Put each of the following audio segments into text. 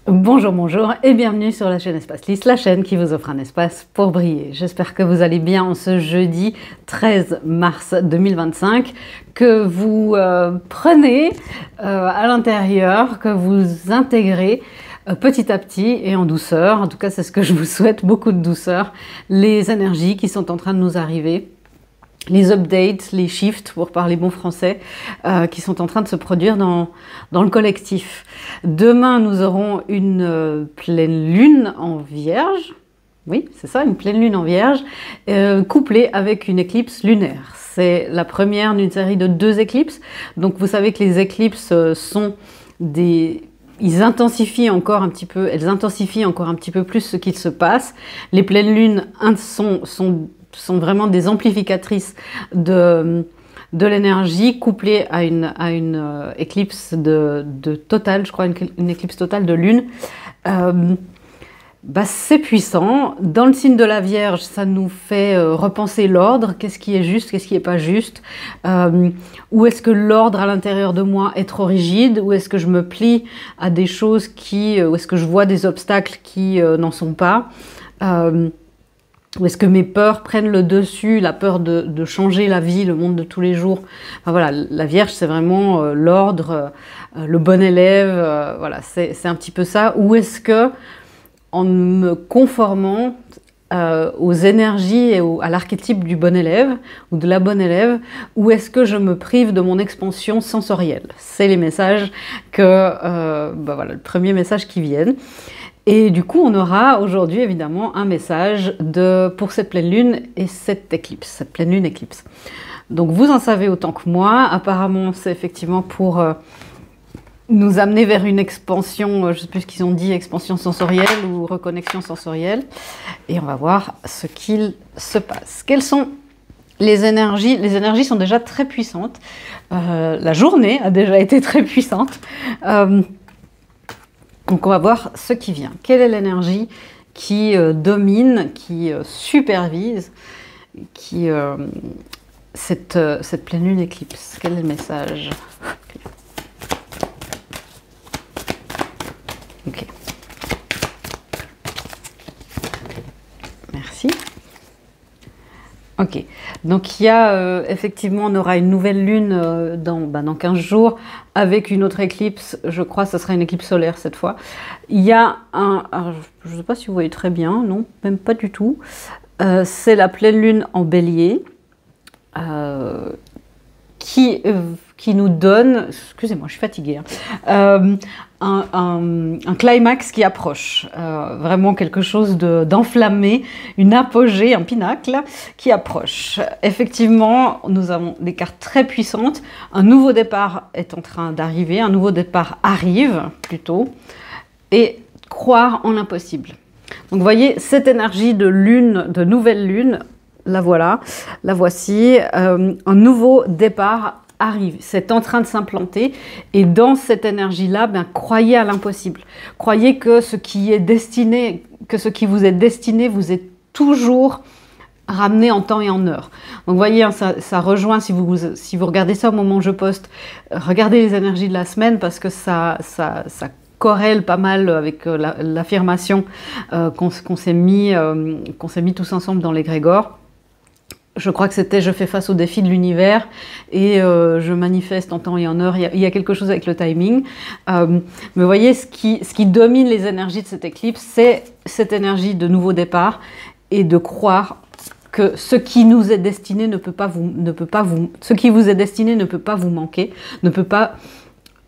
Bonjour, bonjour et bienvenue sur la chaîne Espace Lys, la chaîne qui vous offre un espace pour briller. J'espère que vous allez bien en ce jeudi 13 mars 2025, que vous prenez à l'intérieur, que vous intégrez petit à petit et en douceur, en tout cas c'est ce que je vous souhaite, beaucoup de douceur, les énergies qui sont en train de nous arriver. Les updates, les shifts, pour parler bon français, qui sont en train de se produire dans le collectif. Demain, nous aurons une pleine lune en Vierge. Oui, c'est ça, une pleine lune en Vierge, couplée avec une éclipse lunaire. C'est la première d'une série de 2 éclipses. Donc, vous savez que les éclipses sont des... Ils intensifient encore un petit peu, elles intensifient encore un petit peu plus ce qu'il se passe. Les pleines lunes sont vraiment des amplificatrices de l'énergie couplée à une éclipse totale, je crois une éclipse totale de lune. C'est puissant. Dans le signe de la Vierge, ça nous fait repenser l'ordre. Qu'est-ce qui est juste, qu'est-ce qui n'est pas juste? Où est-ce que l'ordre à l'intérieur de moi est trop rigide? Où est-ce que je me plie à des choses où est-ce que je vois des obstacles qui n'en sont pas? Ou est-ce que mes peurs prennent le dessus, la peur de changer la vie, le monde de tous les jours? Enfin, voilà, la Vierge, c'est vraiment l'ordre, le bon élève, voilà, c'est un petit peu ça. Ou est-ce que, en me conformant aux énergies et à l'archétype du bon élève ou de la bonne élève, ou est-ce que je me prive de mon expansion sensorielle? C'est les messages voilà, le premier message qui viennent. Et du coup, on aura aujourd'hui évidemment un message pour cette pleine lune et cette éclipse, cette pleine lune éclipse. Donc vous en savez autant que moi. Apparemment, c'est effectivement pour nous amener vers une expansion, je ne sais plus ce qu'ils ont dit, expansion sensorielle ou reconnexion sensorielle. Et on va voir ce qu'il se passe. Quelles sont les énergies? Les énergies sont déjà très puissantes. La journée a déjà été très puissante. Donc on va voir ce qui vient. Quelle est l'énergie qui domine, qui supervise, cette pleine lune éclipse? Quel est le message? Ok. Merci. Ok, donc il y a effectivement, on aura une nouvelle lune dans 15 jours avec une autre éclipse, je crois que ce sera une éclipse solaire cette fois. Il y a je ne sais pas si vous voyez très bien, non, même pas du tout, c'est la pleine lune en bélier qui nous donne, excusez-moi, je suis fatiguée, un climax qui approche, vraiment quelque chose d'enflammé, une apogée, un pinacle qui approche. Effectivement, nous avons des cartes très puissantes, un nouveau départ est en train d'arriver, un nouveau départ arrive plutôt, et croire en l'impossible. Donc vous voyez, cette énergie de lune, de nouvelle lune, la voilà, la voici, un nouveau départ arrive, c'est en train de s'implanter et dans cette énergie-là, croyez à l'impossible. Croyez que ce qui vous est destiné vous est toujours ramené en temps et en heure. Donc vous voyez, ça rejoint, si vous regardez ça au moment où je poste, regardez les énergies de la semaine parce que ça corrèle pas mal avec l'affirmation qu'on s'est mis tous ensemble dans l'égrégore. Je crois que c'était « je fais face aux défis de l'univers » et je manifeste en temps et en heure. Il y a quelque chose avec le timing. Mais vous voyez, ce qui domine les énergies de cette éclipse, c'est cette énergie de nouveau départ et de croire que ce qui nous est destiné ce qui vous est destiné ne peut pas vous manquer, ne peut pas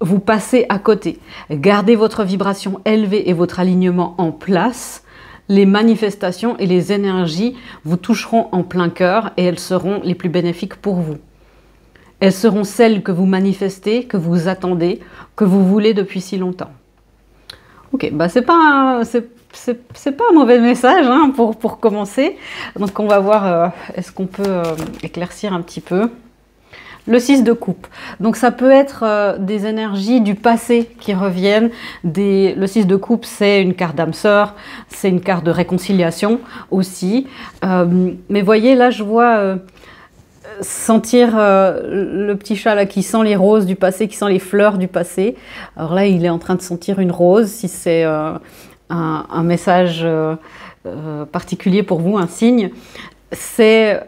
vous passer à côté. Gardez votre vibration élevée et votre alignement en place. Les manifestations et les énergies vous toucheront en plein cœur et elles seront les plus bénéfiques pour vous. Elles seront celles que vous manifestez, que vous attendez, que vous voulez depuis si longtemps. Ok, c'est pas un mauvais message hein, pour commencer. Donc on va voir, est-ce qu'on peut éclaircir un petit peu. Le 6 de coupe. Donc ça peut être des énergies du passé qui reviennent. Le 6 de coupe, c'est une carte d'âme sœur, c'est une carte de réconciliation aussi. Mais voyez, là je vois sentir le petit chat là qui sent les roses du passé, qui sent les fleurs du passé. Alors là, il est en train de sentir une rose, si c'est un message particulier pour vous, un signe. C'est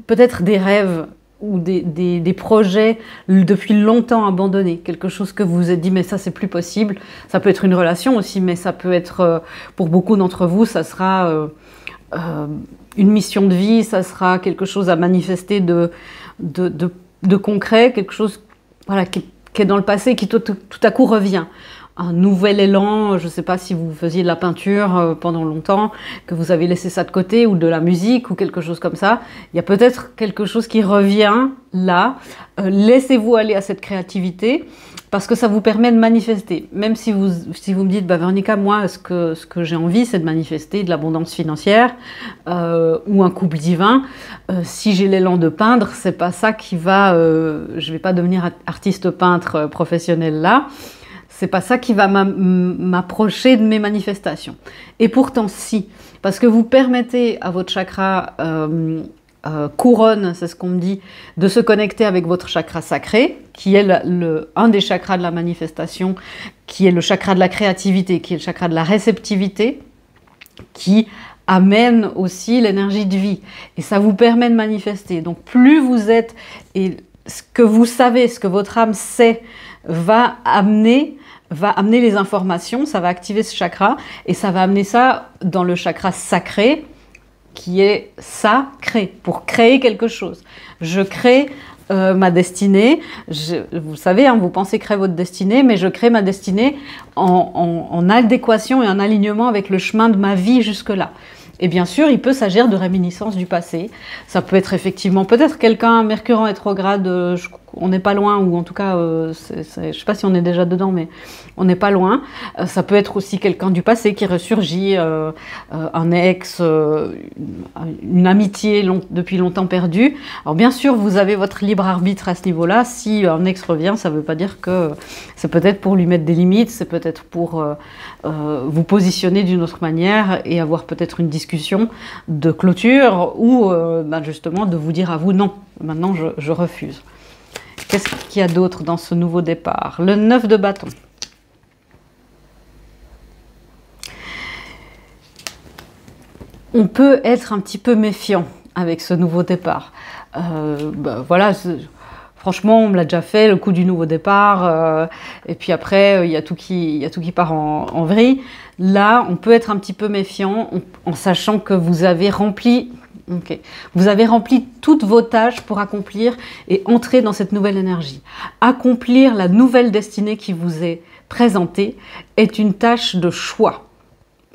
peut-être des rêves ou des projets depuis longtemps abandonnés, quelque chose que vous vous êtes dit mais ça c'est plus possible. Ça peut être une relation aussi, mais ça peut être pour beaucoup d'entre vous, ça sera une mission de vie, ça sera quelque chose à manifester de concret, quelque chose voilà, qui est dans le passé, qui tout à coup revient. Un nouvel élan, je ne sais pas si vous faisiez de la peinture pendant longtemps, que vous avez laissé ça de côté, ou de la musique, ou quelque chose comme ça. Il y a peut-être quelque chose qui revient là. Laissez-vous aller à cette créativité, parce que ça vous permet de manifester. Même si vous me dites, bah, Véronica, moi, ce que j'ai envie, c'est de manifester de l'abondance financière, ou un couple divin. Si j'ai l'élan de peindre, c'est pas ça qui va... je ne vais pas devenir artiste peintre professionnel là. C'est pas ça qui va m'approcher de mes manifestations. Et pourtant, si, parce que vous permettez à votre chakra couronne, c'est ce qu'on me dit, de se connecter avec votre chakra sacré, qui est un des chakras de la manifestation, qui est le chakra de la créativité, qui est le chakra de la réceptivité, qui amène aussi l'énergie de vie. Et ça vous permet de manifester. Donc plus vous êtes, et ce que vous savez, ce que votre âme sait, va amener les informations, ça va activer ce chakra et ça va amener ça dans le chakra sacré qui est sacré, pour créer quelque chose. Je crée ma destinée, vous savez, hein, vous pensez créer votre destinée, mais je crée ma destinée en adéquation et en alignement avec le chemin de ma vie jusque-là. Et bien sûr, il peut s'agir de réminiscences du passé. Ça peut être effectivement, peut-être quelqu'un, Mercure en rétrograde, on n'est pas loin, ou en tout cas, je ne sais pas si on est déjà dedans, mais on n'est pas loin. Ça peut être aussi quelqu'un du passé qui ressurgit, un ex, une amitié depuis longtemps perdue. Alors bien sûr, vous avez votre libre arbitre à ce niveau-là. Si un ex revient, ça ne veut pas dire que c'est peut-être pour lui mettre des limites, c'est peut-être pour vous positionner d'une autre manière et avoir peut-être une discussion de clôture ou justement de vous dire à vous non, maintenant je refuse. Qu'est-ce qu'il y a d'autre dans ce nouveau départ? Le 9 de bâton. On peut être un petit peu méfiant avec ce nouveau départ. Voilà, franchement, on me l'a déjà fait, le coup du nouveau départ, et puis après, il y a tout qui part en vrille. Là, on peut être un petit peu méfiant en sachant que vous avez rempli... Okay. Vous avez rempli toutes vos tâches pour accomplir et entrer dans cette nouvelle énergie. Accomplir la nouvelle destinée qui vous est présentée est une tâche de choix.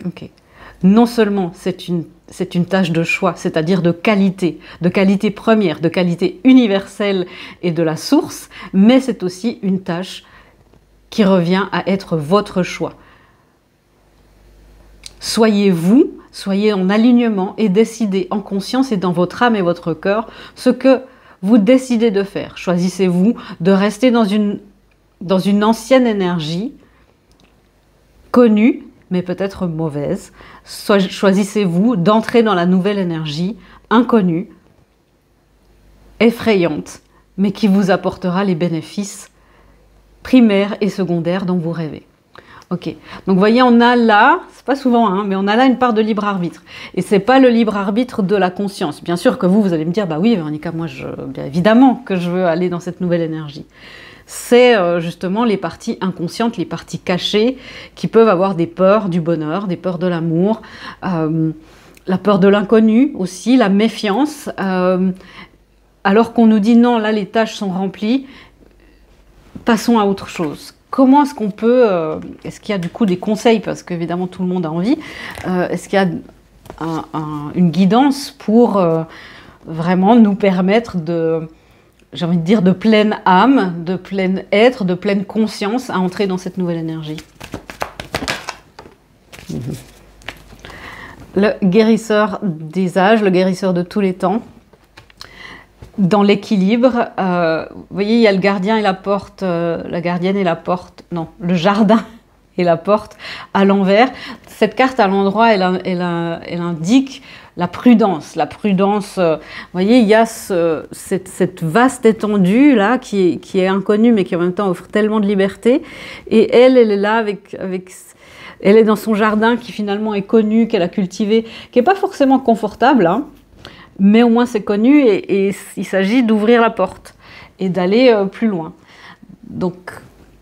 Okay. Non seulement c'est une tâche de choix, c'est-à-dire de qualité première, de qualité universelle et de la source, mais c'est aussi une tâche qui revient à être votre choix. Soyez-vous, soyez en alignement et décidez en conscience et dans votre âme et votre cœur ce que vous décidez de faire. Choisissez-vous de rester dans une ancienne énergie connue, mais peut-être mauvaise. Choisissez-vous d'entrer dans la nouvelle énergie inconnue, effrayante, mais qui vous apportera les bénéfices primaires et secondaires dont vous rêvez. Ok, donc vous voyez, on a là, c'est pas souvent, hein, mais on a là une part de libre arbitre. Et c'est pas le libre arbitre de la conscience. Bien sûr que vous allez me dire, bah oui, Véronica, moi, bien évidemment que je veux aller dans cette nouvelle énergie. C'est justement les parties inconscientes, les parties cachées, qui peuvent avoir des peurs du bonheur, des peurs de l'amour, la peur de l'inconnu aussi, la méfiance. Alors qu'on nous dit, non, là, les tâches sont remplies, passons à autre chose. Comment est-ce qu'on peut, est-ce qu'il y a du coup des conseils, parce qu'évidemment tout le monde a envie, est-ce qu'il y a une guidance pour vraiment nous permettre de, j'ai envie de dire, de pleine âme, de plein être, de pleine conscience à entrer dans cette nouvelle énergie? Le guérisseur des âges, le guérisseur de tous les temps. Dans l'équilibre, vous voyez, il y a le gardien et la porte, la gardienne et la porte, non, le jardin et la porte à l'envers. Cette carte à l'endroit, elle indique la prudence. La prudence, vous voyez, il y a cette vaste étendue là qui est inconnue, mais qui en même temps offre tellement de liberté. Et elle est là elle est dans son jardin qui finalement est connu, qu'elle a cultivé, qui n'est pas forcément confortable, hein, mais au moins c'est connu et il s'agit d'ouvrir la porte et d'aller plus loin. Donc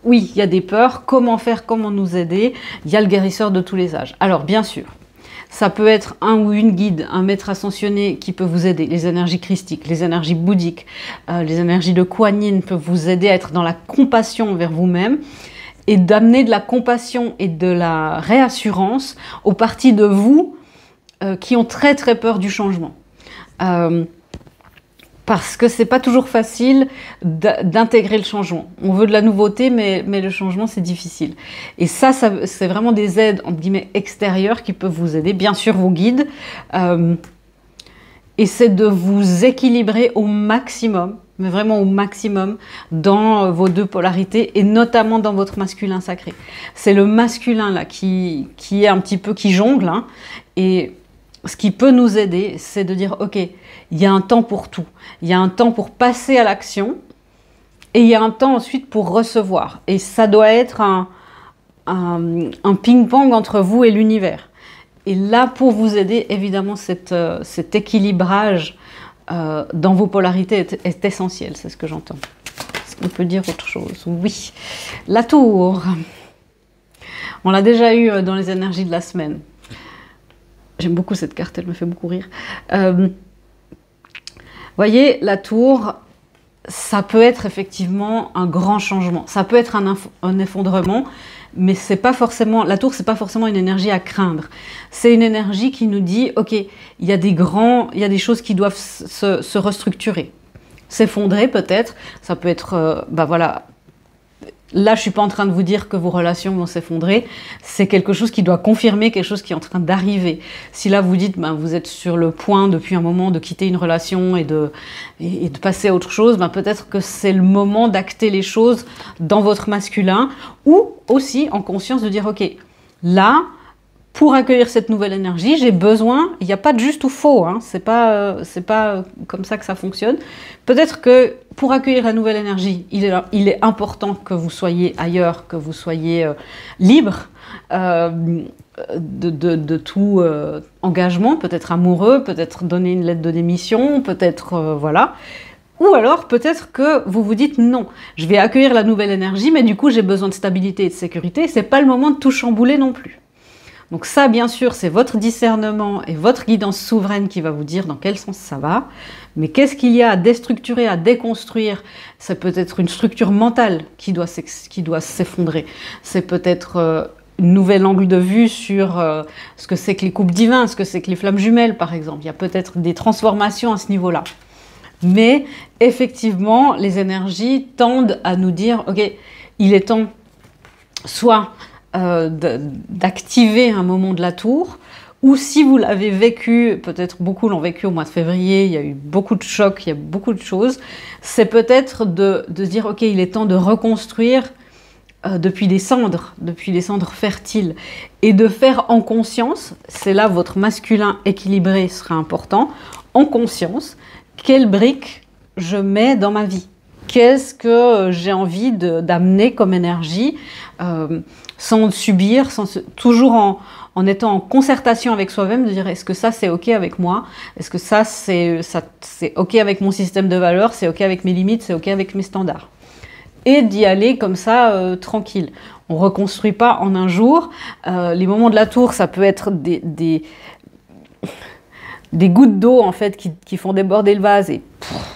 oui, il y a des peurs, comment faire, comment nous aider, il y a le guérisseur de tous les âges. Alors bien sûr, ça peut être un ou une guide, un maître ascensionné qui peut vous aider, les énergies christiques, les énergies bouddhiques, les énergies de Kuan Yin peuvent vous aider à être dans la compassion envers vous-même et d'amener de la compassion et de la réassurance aux parties de vous qui ont très très peur du changement. Parce que c'est pas toujours facile d'intégrer le changement. On veut de la nouveauté, mais le changement, c'est difficile. Et ça c'est vraiment des aides, entre guillemets, extérieures qui peuvent vous aider. Bien sûr, vos guides. Et c'est de vous équilibrer au maximum, mais vraiment au maximum, dans vos deux polarités, et notamment dans votre masculin sacré. C'est le masculin, là, qui est un petit peu, qui jongle, hein, et ce qui peut nous aider, c'est de dire, ok, il y a un temps pour tout. Il y a un temps pour passer à l'action et il y a un temps ensuite pour recevoir. Et ça doit être un ping-pong entre vous et l'univers. Et là, pour vous aider, évidemment, cet équilibrage dans vos polarités est essentiel. C'est ce que j'entends. Est-ce qu'on peut dire autre chose? Oui. La tour. On l'a déjà eu dans les énergies de la semaine. J'aime beaucoup cette carte, elle me fait beaucoup rire. Voyez, la tour, ça peut être effectivement un grand changement. Ça peut être un effondrement, mais c'est pas forcément, la tour, c'est pas forcément une énergie à craindre. C'est une énergie qui nous dit, ok, il y a des choses qui doivent se restructurer. S'effondrer peut-être, ça peut être, voilà. Là, je ne suis pas en train de vous dire que vos relations vont s'effondrer. C'est quelque chose qui doit confirmer quelque chose qui est en train d'arriver. Si là, vous dites, vous êtes sur le point depuis un moment de quitter une relation et de passer à autre chose, peut-être que c'est le moment d'acter les choses dans votre masculin ou aussi en conscience de dire, ok, là, pour accueillir cette nouvelle énergie, j'ai besoin, il n'y a pas de juste ou faux, hein, c'est pas comme ça que ça fonctionne. Peut-être que pour accueillir la nouvelle énergie, il est important que vous soyez ailleurs, que vous soyez libre de tout engagement, peut-être amoureux, peut-être donner une lettre de démission, peut-être voilà. Ou alors peut-être que vous vous dites non, je vais accueillir la nouvelle énergie, mais du coup j'ai besoin de stabilité et de sécurité, c'est pas le moment de tout chambouler non plus. Donc ça, bien sûr, c'est votre discernement et votre guidance souveraine qui va vous dire dans quel sens ça va. Mais qu'est-ce qu'il y a à déstructurer, à déconstruire? Ça peut être une structure mentale qui doit s'effondrer. C'est peut-être un nouvel angle de vue sur ce que c'est que les couples divins, ce que c'est que les flammes jumelles, par exemple. Il y a peut-être des transformations à ce niveau-là. Mais effectivement, les énergies tendent à nous dire, ok, il est temps soit d'activer un moment de la tour, ou si vous l'avez vécu, peut-être beaucoup l'ont vécu au mois de février, il y a eu beaucoup de chocs, il y a beaucoup de choses, c'est peut-être de dire, ok, il est temps de reconstruire depuis les cendres fertiles, et de faire en conscience, c'est là votre masculin équilibré sera important, en conscience, quelle brique je mets dans ma vie. Qu'est-ce que j'ai envie d'amener comme énergie sans subir, toujours en étant en concertation avec soi-même, de dire est-ce que ça c'est ok avec moi, est-ce que ça c'est ok avec mon système de valeurs, c'est ok avec mes limites, c'est ok avec mes standards. Et d'y aller comme ça, tranquille. On ne reconstruit pas en un jour. Les moments de la tour, ça peut être des gouttes d'eau en fait qui font déborder le vase et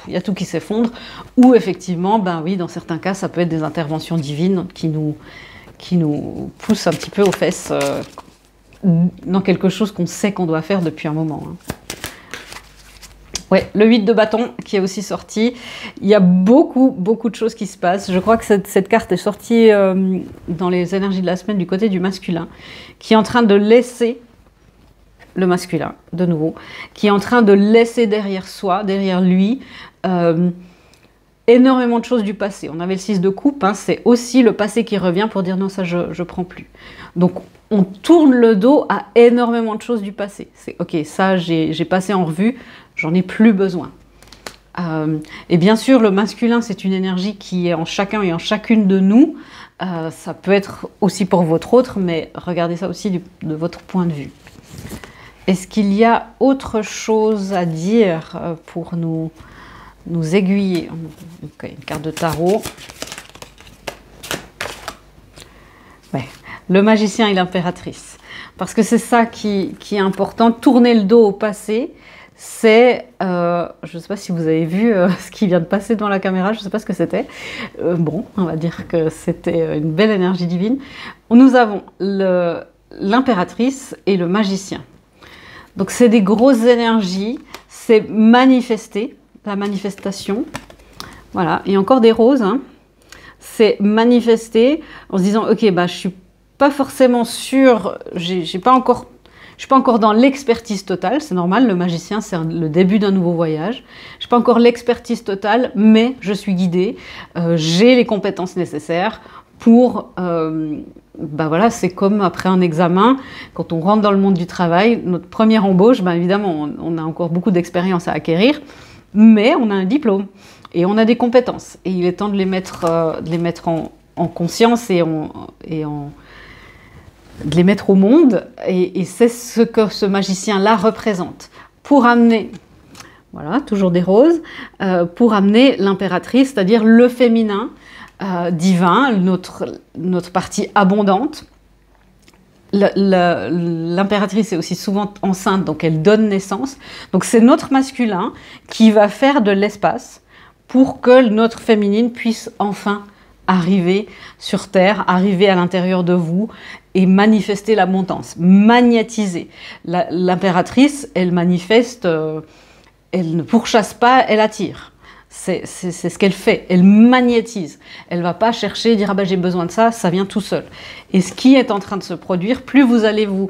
il y a tout qui s'effondre. Ou effectivement, oui, dans certains cas, ça peut être des interventions divines qui nous poussent un petit peu aux fesses dans quelque chose qu'on sait qu'on doit faire depuis un moment. Hein. Ouais, le 8 de bâton qui est aussi sorti. Il y a beaucoup de choses qui se passent. Je crois que cette carte est sortie dans les énergies de la semaine du côté du masculin, qui est en train de laisser le masculin, de nouveau, qui est en train de laisser derrière soi, derrière lui, énormément de choses du passé. On avait le 6 de coupe, hein, c'est aussi le passé qui revient pour dire non, ça je prends plus. Donc on tourne le dos à énormément de choses du passé. C'est ok, ça j'ai passé en revue, j'en ai plus besoin. Et bien sûr, le masculin, c'est une énergie qui est en chacun et en chacune de nous. Ça peut être aussi pour votre autre, mais regardez ça aussi de votre point de vue. Est-ce qu'il y a autre chose à dire pour nous aiguiller? Okay, une carte de tarot. Ouais. Le magicien et l'impératrice. Parce que c'est ça qui est important. Tourner le dos au passé, c'est... je ne sais pas si vous avez vu ce qui vient de passer devant la caméra, je ne sais pas ce que c'était. Bon, on va dire que c'était une belle énergie divine. Nous avons l'impératrice et le magicien. Donc c'est des grosses énergies, c'est manifester, la manifestation. Voilà, et encore des roses, hein. C'est manifester en se disant, ok, bah, je suis pas forcément sûre, je suis pas encore dans l'expertise totale, c'est normal, le magicien c'est le début d'un nouveau voyage. Je suis pas encore l'expertise totale, mais je suis guidée, j'ai les compétences nécessaires pour... bah voilà, c'est comme après un examen, quand on rentre dans le monde du travail, notre première embauche, bah évidemment, on a encore beaucoup d'expérience à acquérir, mais on a un diplôme et on a des compétences. Et il est temps de les mettre en conscience et de les mettre au monde. Et c'est ce que ce magicien-là représente. Pour amener, voilà, toujours des roses, pour amener l'impératrice, c'est-à-dire le féminin, divin, notre partie abondante. L'impératrice est aussi souvent enceinte, donc elle donne naissance. Donc c'est notre masculin qui va faire de l'espace pour que notre féminine puisse enfin arriver sur Terre, arriver à l'intérieur de vous et manifester l'abondance, magnétiser. L'impératrice, elle manifeste, elle ne pourchasse pas, elle attire. C'est ce qu'elle fait, elle magnétise. Elle ne va pas chercher, dire « ah ben j'ai besoin de ça », ça vient tout seul. Et ce qui est en train de se produire, plus vous allez vous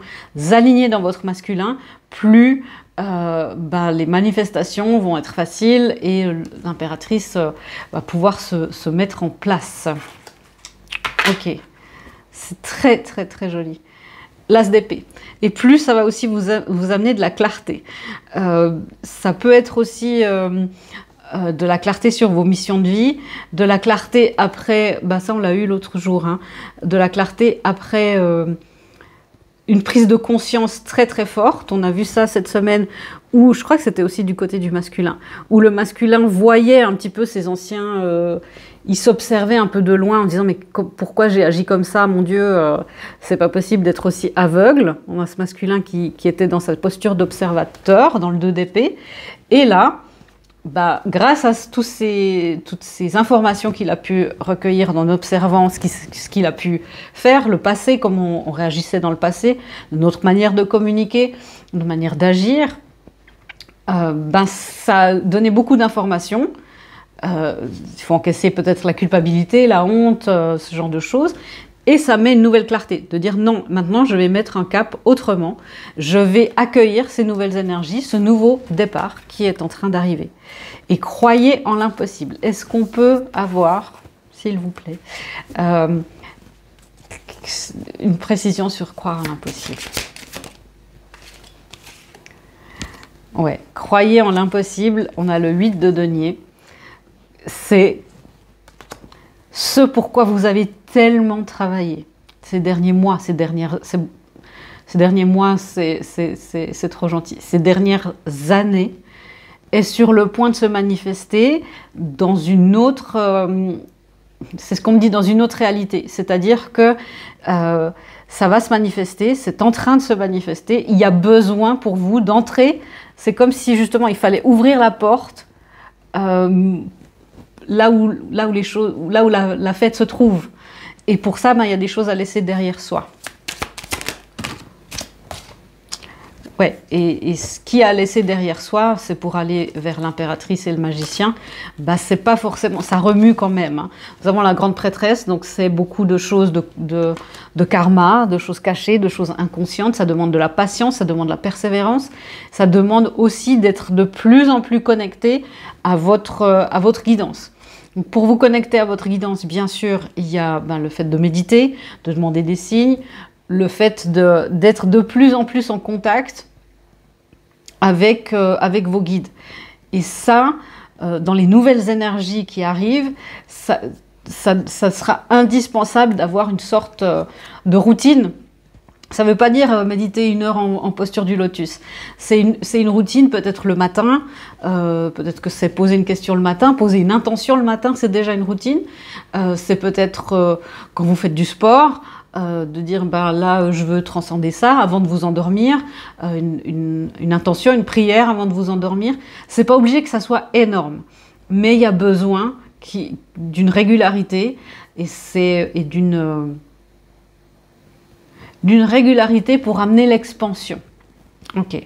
aligner dans votre masculin, plus les manifestations vont être faciles et l'impératrice va pouvoir se mettre en place. Ok, c'est très très très joli. L'as d'épée. Et plus ça va aussi vous amener de la clarté. Ça peut être aussi... de la clarté sur vos missions de vie, de la clarté après, bah ça on l'a eu l'autre jour, hein, de la clarté après une prise de conscience très très forte. On a vu ça cette semaine où, je crois que c'était aussi du côté du masculin, où le masculin voyait un petit peu ses anciens, il s'observait un peu de loin en disant mais pourquoi j'ai agi comme ça, mon Dieu, c'est pas possible d'être aussi aveugle. On a ce masculin qui était dans sa posture d'observateur, dans le 2 d'épée, et là, bah, grâce à toutes ces informations qu'il a pu recueillir en observant ce qu'il a pu faire, le passé, comment on réagissait dans le passé, notre manière de communiquer, notre manière d'agir, ça a donné beaucoup d'informations. Il faut encaisser peut-être la culpabilité, la honte, ce genre de choses. Et ça met une nouvelle clarté, de dire non, maintenant je vais mettre un cap autrement, je vais accueillir ces nouvelles énergies, ce nouveau départ qui est en train d'arriver. Et croyez en l'impossible. Est-ce qu'on peut avoir, s'il vous plaît, une précision sur croire en l'impossible? Ouais, croyez en l'impossible, on a le 8 de denier, c'est ce pourquoi vous avez tellement travaillé ces derniers mois, ces derniers mois, c'est trop gentil. Ces dernières années est sur le point de se manifester dans une autre, c'est ce qu'on me dit, dans une autre réalité. C'est-à-dire que ça va se manifester, c'est en train de se manifester. Il y a besoin pour vous d'entrer. C'est comme si justement il fallait ouvrir la porte. Là où la fête se trouve. Et pour ça, il y a des choses à laisser derrière soi. Ouais, et ce qui a laissé derrière soi, c'est pour aller vers l'impératrice et le magicien, bah, c'est pas forcément, ça remue quand même. Hein. Nous avons la grande prêtresse, donc c'est beaucoup de choses de karma, de choses cachées, de choses inconscientes. Ça demande de la patience, ça demande de la persévérance. Ça demande aussi d'être de plus en plus connecté à votre guidance. Donc, pour vous connecter à votre guidance, bien sûr, il y a le fait de méditer, de demander des signes, le fait d'être de plus en plus en contact avec vos guides. Et ça, dans les nouvelles énergies qui arrivent, ça sera indispensable d'avoir une sorte de routine. Ça ne veut pas dire méditer 1 heure en posture du lotus. C'est une routine, peut-être le matin, peut-être que c'est poser une question le matin, poser une intention le matin, c'est déjà une routine. C'est peut-être quand vous faites du sport, de dire là je veux transcender ça avant de vous endormir, une intention, une prière avant de vous endormir. C'est pas obligé que ça soit énorme, mais il y a besoin d'une régularité et d'une régularité pour amener l'expansion. Ok.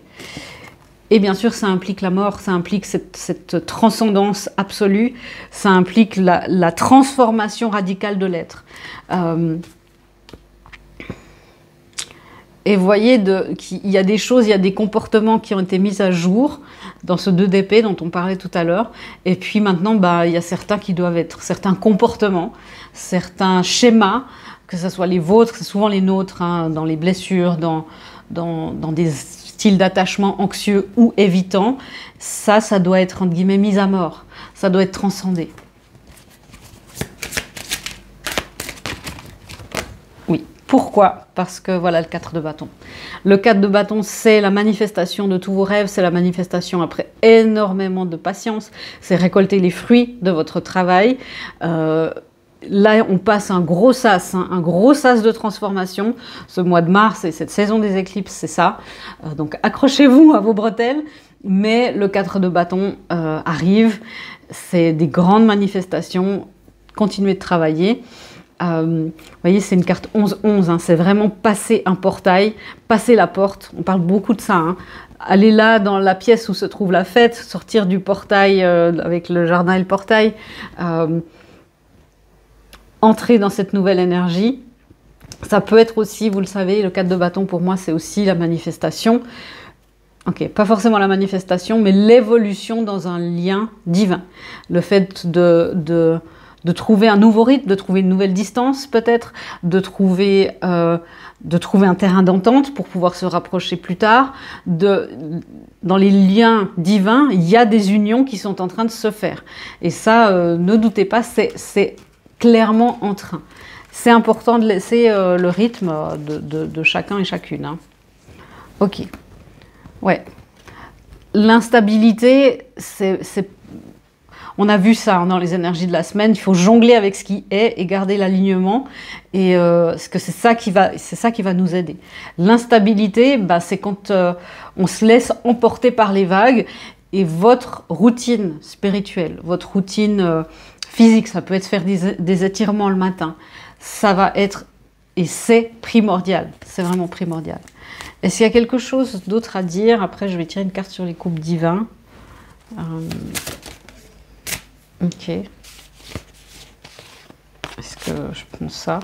Et bien sûr, ça implique la mort, ça implique cette transcendance absolue, ça implique la transformation radicale de l'être. Et vous voyez qu'il y a des choses, il y a des comportements qui ont été mis à jour dans ce 2DP dont on parlait tout à l'heure. Et puis maintenant, il y a certains qui doivent être, certains comportements, certains schémas, que ce soit les vôtres, c'est souvent les nôtres, hein, dans les blessures, dans des styles d'attachement anxieux ou évitants. Ça doit être, entre guillemets, mis à mort. Ça doit être transcendé. Oui. Pourquoi? Parce que voilà le 4 de bâton. Le 4 de bâton, c'est la manifestation de tous vos rêves, c'est la manifestation après énormément de patience, c'est récolter les fruits de votre travail. Là, on passe un gros sas de transformation. Ce mois de mars et cette saison des éclipses, c'est ça. Donc accrochez-vous à vos bretelles, mais le 4 de bâton arrive. C'est des grandes manifestations. Continuez de travailler. Vous voyez, c'est une carte 11-11, hein, c'est vraiment passer un portail, passer la porte, on parle beaucoup de ça, hein. Aller là dans la pièce où se trouve la fête, sortir du portail avec le jardin et le portail, entrer dans cette nouvelle énergie. Ça peut être aussi, vous le savez, le 4 de bâton pour moi c'est aussi la manifestation, ok, pas forcément la manifestation, mais l'évolution dans un lien divin, le fait de trouver un nouveau rythme, de trouver une nouvelle distance peut-être, de trouver un terrain d'entente pour pouvoir se rapprocher plus tard. Dans les liens divins, il y a des unions qui sont en train de se faire. Et ça, ne doutez pas, c'est clairement en train. C'est important de laisser le rythme de chacun et chacune, hein. Ok. Ouais. L'instabilité, on a vu ça dans les énergies de la semaine, il faut jongler avec ce qui est et garder l'alignement. Et c'est ça qui va nous aider. L'instabilité, c'est quand on se laisse emporter par les vagues et votre routine spirituelle, votre routine physique, ça peut être faire des étirements le matin. Ça va être, et c'est primordial, c'est vraiment primordial. Est-ce qu'il y a quelque chose d'autre à dire? Après, je vais tirer une carte sur les couples divins. Ok. Est-ce que je prends ça?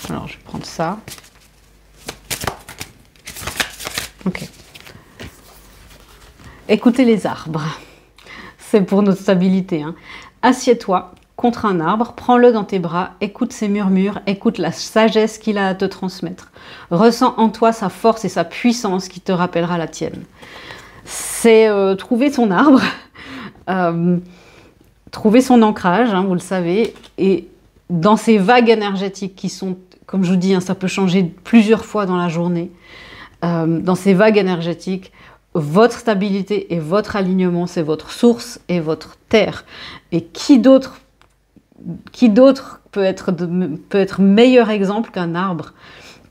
Alors, je vais prendre ça. Ok. Écoutez les arbres. C'est pour notre stabilité, hein. Assieds-toi contre un arbre, prends-le dans tes bras, écoute ses murmures, écoute la sagesse qu'il a à te transmettre. Ressens en toi sa force et sa puissance qui te rappellera la tienne. C'est trouver son arbre. Trouver son ancrage, hein, vous le savez, et dans ces vagues énergétiques qui sont, comme je vous dis, hein, ça peut changer plusieurs fois dans la journée, dans ces vagues énergétiques, votre stabilité et votre alignement, c'est votre source et votre terre. Et qui d'autre peut être meilleur exemple qu'un arbre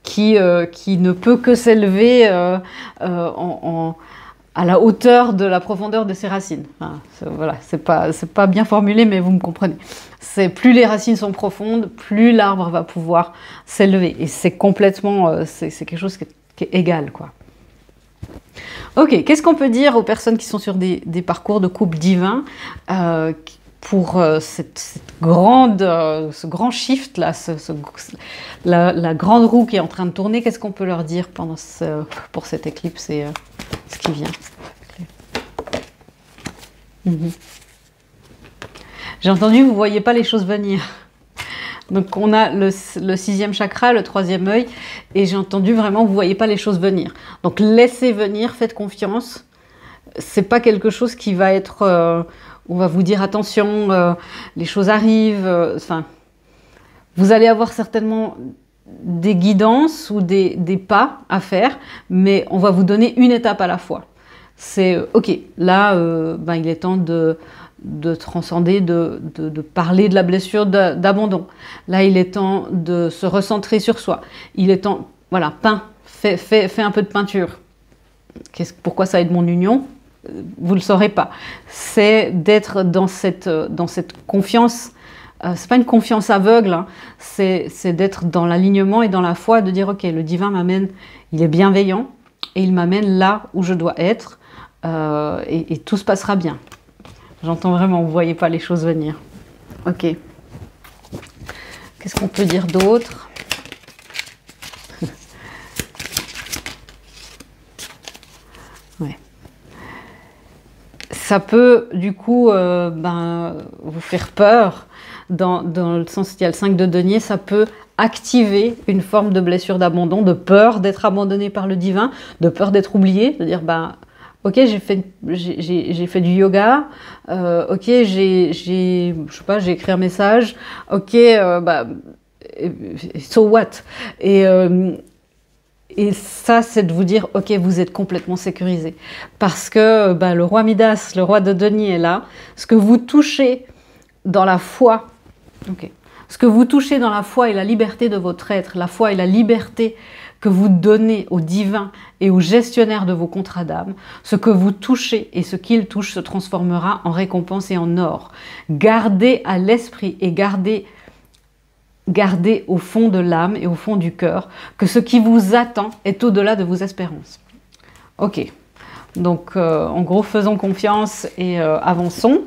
qui ne peut que s'élever à la hauteur de la profondeur de ses racines. Enfin, voilà, c'est pas bien formulé, mais vous me comprenez. C'est plus les racines sont profondes, plus l'arbre va pouvoir s'élever. Et c'est complètement, c'est quelque chose qui est égal, quoi. Ok, qu'est-ce qu'on peut dire aux personnes qui sont sur des parcours de couple divin pour ce grand shift là, la grande roue qui est en train de tourner? Qu'est-ce qu'on peut leur dire pour cette éclipse et ce qui vient? J'ai entendu, vous ne voyez pas les choses venir. Donc on a le 6e chakra, le 3e œil, et j'ai entendu vraiment, vous ne voyez pas les choses venir. Donc laissez venir, faites confiance. C'est pas quelque chose qui va être... on va vous dire attention, les choses arrivent. Enfin, vous allez avoir certainement des guidances ou des pas à faire, mais on va vous donner une étape à la fois. C'est ok, là, il est temps de transcender, de parler de la blessure d'abandon. Là, il est temps de se recentrer sur soi. Il est temps, voilà, peins, fais un peu de peinture. Pourquoi ça aide mon union? Vous ne le saurez pas. C'est d'être dans cette confiance. C'est pas une confiance aveugle, hein. C'est d'être dans l'alignement et dans la foi, de dire ok, le divin m'amène, il est bienveillant et il m'amène là où je dois être et tout se passera bien. J'entends vraiment, vous ne voyez pas les choses venir. Ok. Qu'est-ce qu'on peut dire d'autre? Ouais. Ça peut du coup vous faire peur. Dans le sens, il y a le 5 de denier, ça peut activer une forme de blessure d'abandon, de peur d'être abandonné par le divin, de peur d'être oublié, de dire ok, j'ai fait du yoga, ok, je sais pas, j'ai écrit un message, ok, so what? Et ça, c'est de vous dire, ok, vous êtes complètement sécurisé. Parce que le roi Midas, le roi de denier est là. Ce que vous touchez dans la foi, okay. Ce que vous touchez dans la foi et la liberté de votre être, la foi et la liberté que vous donnez au divin et au gestionnaire de vos contrats d'âme, ce que vous touchez et ce qu'il touche se transformera en récompense et en or. Gardez à l'esprit et gardez au fond de l'âme et au fond du cœur que ce qui vous attend est au-delà de vos espérances. Ok, donc en gros, faisons confiance et avançons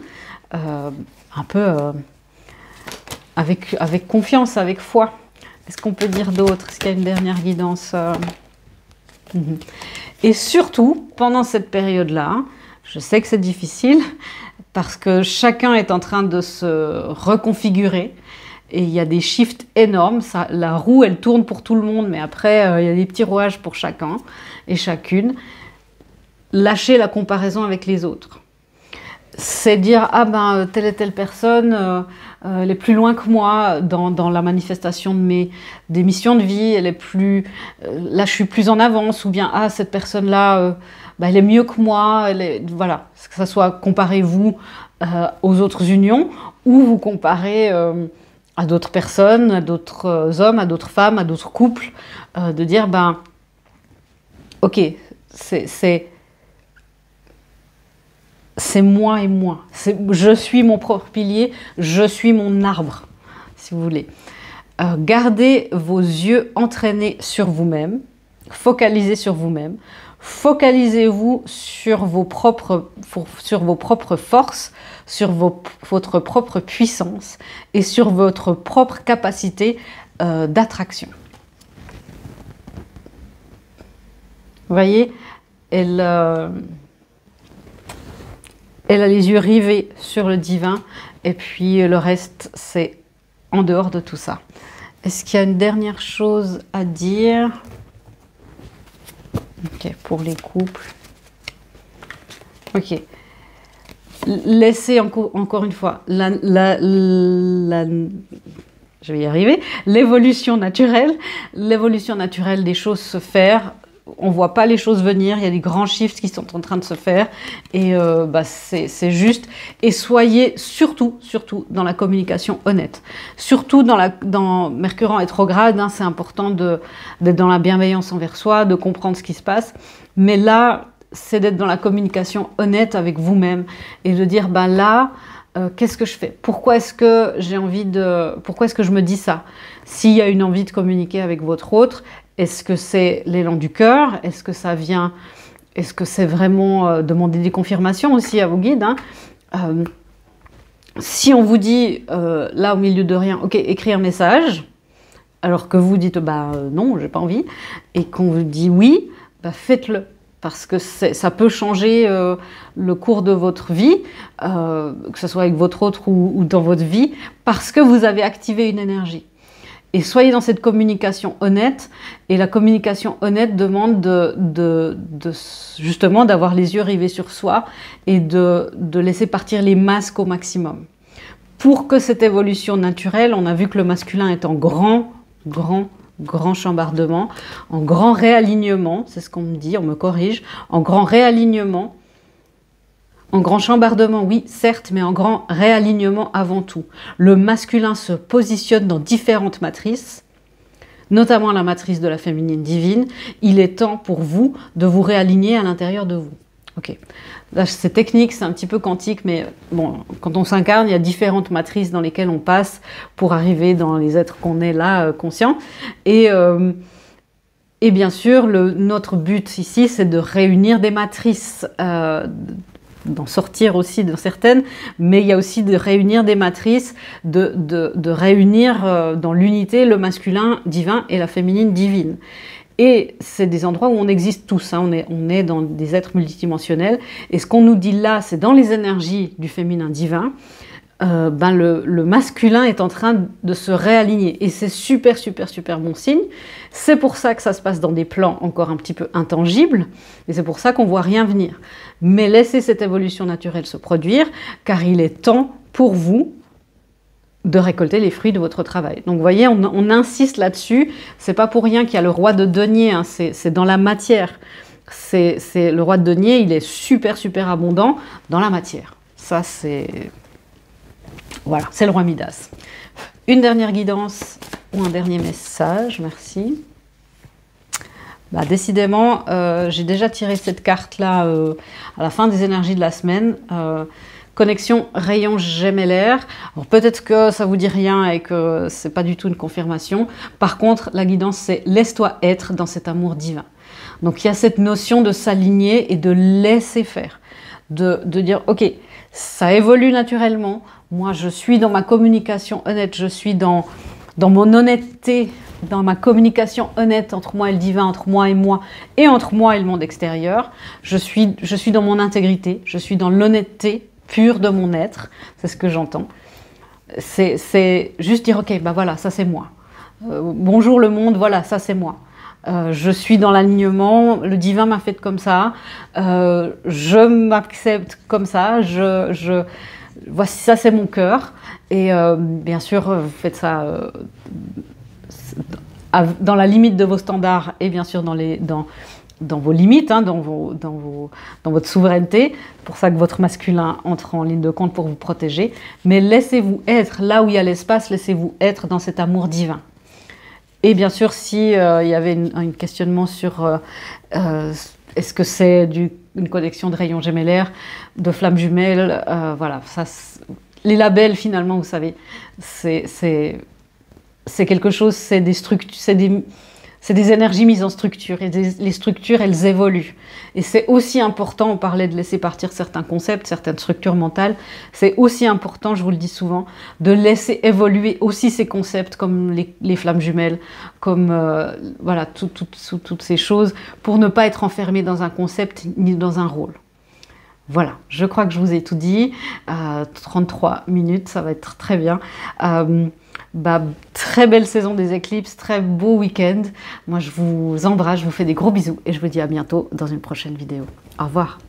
un peu avec confiance, avec foi. Est-ce qu'on peut dire d'autre? Est-ce qu'il y a une dernière guidance? Et surtout, pendant cette période-là, je sais que c'est difficile parce que chacun est en train de se reconfigurer et il y a des shifts énormes. La roue, elle tourne pour tout le monde, mais après, il y a des petits rouages pour chacun et chacune. Lâchez la comparaison avec les autres. C'est dire, telle et telle personne, elle est plus loin que moi dans la manifestation des missions de vie, elle est plus, là je suis plus en avance, ou bien, cette personne-là, elle est mieux que moi, voilà, que ça soit comparez-vous aux autres unions, ou vous comparez à d'autres personnes, à d'autres hommes, à d'autres femmes, à d'autres couples, de dire, ok, c'est moi et moi. Je suis mon propre pilier, je suis mon arbre, si vous voulez. Gardez vos yeux entraînés sur vous-même, focalisez sur vous-même, focalisez-vous sur vos propres forces, sur votre propre puissance et sur votre propre capacité d'attraction. Vous voyez, elle a les yeux rivés sur le divin et puis le reste, c'est en dehors de tout ça. Est-ce qu'il y a une dernière chose à dire? Ok, pour les couples. Ok. Laissez encore une fois je vais y arriver, l'évolution naturelle des choses se faire. On ne voit pas les choses venir, il y a des grands shifts qui sont en train de se faire et c'est juste. Et soyez surtout dans la communication honnête. Surtout dans Mercure en rétrograde, hein, c'est important d'être dans la bienveillance envers soi, de comprendre ce qui se passe. Mais là, c'est d'être dans la communication honnête avec vous-même et de dire, qu'est-ce que je fais? Pourquoi est-ce que je me dis ça? S'il y a une envie de communiquer avec votre autre, est-ce que c'est l'élan du cœur? Est-ce que ça vient? Est-ce que c'est vraiment demander des confirmations aussi à vos guides, hein? Si on vous dit, là au milieu de rien, ok, écris un message, alors que vous dites, non, j'ai pas envie, et qu'on vous dit oui, faites-le. parce que ça peut changer le cours de votre vie, que ce soit avec votre autre ou dans votre vie, parce que vous avez activé une énergie. Et soyez dans cette communication honnête, et la communication honnête demande justement d'avoir les yeux rivés sur soi et de laisser partir les masques au maximum. Pour que cette évolution naturelle, on a vu que le masculin est en grand chambardement, en grand réalignement, c'est ce qu'on me dit, on me corrige, en grand réalignement, en grand chambardement, oui, certes, mais en grand réalignement avant tout. Le masculin se positionne dans différentes matrices, notamment la matrice de la féminine divine. Il est temps pour vous de vous réaligner à l'intérieur de vous. Ok, là c'est technique, c'est un petit peu quantique, mais bon, quand on s'incarne, il y a différentes matrices dans lesquelles on passe pour arriver dans les êtres qu'on est là, conscients. Et bien sûr, notre but ici, c'est de réunir des matrices, d'en sortir aussi de certaines, mais il y a aussi de réunir des matrices, de réunir dans l'unité le masculin divin et la féminine divine. Et c'est des endroits où on existe tous, hein. On est dans des êtres multidimensionnels. Et ce qu'on nous dit là, c'est dans les énergies du féminin divin, le masculin est en train de se réaligner. Et c'est super bon signe. C'est pour ça que ça se passe dans des plans encore un petit peu intangibles. Et c'est pour ça qu'on ne voit rien venir. Mais laissez cette évolution naturelle se produire, car il est temps pour vous de récolter les fruits de votre travail. Donc vous voyez, on insiste là-dessus. C'est pas pour rien qu'il y a le roi de denier, hein, c'est dans la matière. Le roi de denier, il est super abondant dans la matière. Ça, c'est... Voilà, c'est le roi Midas. Une dernière guidance ou un dernier message, merci. Bah, décidément, j'ai déjà tiré cette carte-là à la fin des énergies de la semaine. Connexion rayon gémellaire. Alors peut-être que ça vous dit rien et que c'est pas du tout une confirmation. Par contre, la guidance, c'est laisse-toi être dans cet amour divin. Donc il y a cette notion de s'aligner et de laisser faire. De dire, ok, ça évolue naturellement. Moi, je suis dans ma communication honnête. Je suis dans mon honnêteté, dans ma communication honnête entre moi et le divin, entre moi et entre moi et le monde extérieur. Je suis dans mon intégrité. Je suis dans l'honnêteté pure de mon être, c'est ce que j'entends. C'est juste dire, ok, bah voilà, ça c'est moi. Bonjour le monde, voilà, ça c'est moi. Je suis dans l'alignement, le divin m'a fait comme ça, je m'accepte comme ça, voici, ça c'est mon cœur. Et bien sûr, vous faites ça dans la limite de vos standards et bien sûr dans vos limites, hein, dans votre souveraineté. C'est pour ça que votre masculin entre en ligne de compte pour vous protéger. Mais laissez-vous être, là où il y a l'espace, laissez-vous être dans cet amour divin. Et bien sûr, si il y avait un questionnement sur est-ce que c'est une connexion de rayons gémellaires, de flammes jumelles, voilà, ça, les labels finalement, vous savez, c'est quelque chose, c'est des structures, c'est des énergies mises en structure, et les structures, elles évoluent. Et c'est aussi important, on parlait de laisser partir certains concepts, certaines structures mentales, c'est aussi important, je vous le dis souvent, de laisser évoluer aussi ces concepts comme les flammes jumelles, comme voilà, toutes ces choses, pour ne pas être enfermé dans un concept ni dans un rôle. Voilà, je crois que je vous ai tout dit. 33 minutes, ça va être très bien. Très belle saison des éclipses, très beau week-end. Moi, je vous embrasse, je vous fais des gros bisous et je vous dis à bientôt dans une prochaine vidéo. Au revoir.